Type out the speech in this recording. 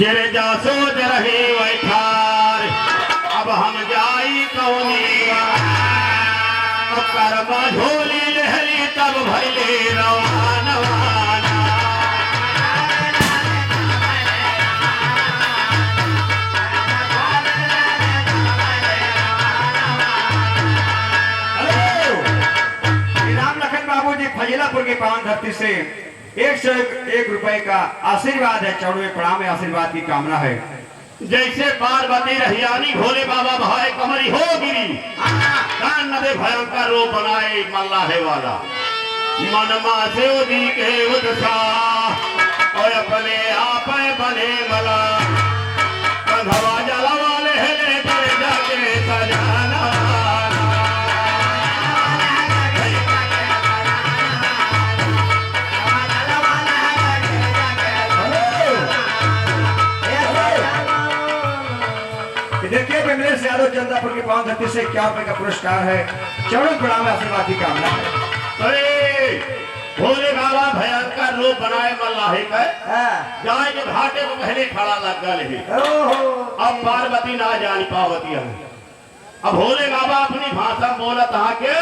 गिरजा सोच रहे वैठार अब हम जाई कौनी कर्म झोली लहरी तब भैले रवाना फजीलापुर की पावन धरती से 101 रुपए का आशीर्वाद है। चौड़वे प्रणाम में आशीर्वाद की कामना है। जैसे पार्वती रहियानी भोले बाबा भाई कमरी हो गिरी कान नदे भयंकर रूप बनाए मल्लाहे वाला मनमा से दी के उत्साह और अपने आप बने मला कंधवा जला वाले हेले करे जाके सजाना देखिए कमलेश यादव चंदापुर की पावन धरती से 51 रुपए का पुरस्कार है। चौड़वे प्रणाम में आशीर्वाद की कामना है। अरे भोले बाबा भयंकर रूप बनाए मल्लाहे का जाए के घाटे को पहले खड़ा लग गए अब पार्वती ना जानी पावती अब भोले बाबा अपनी भाषा बोला था के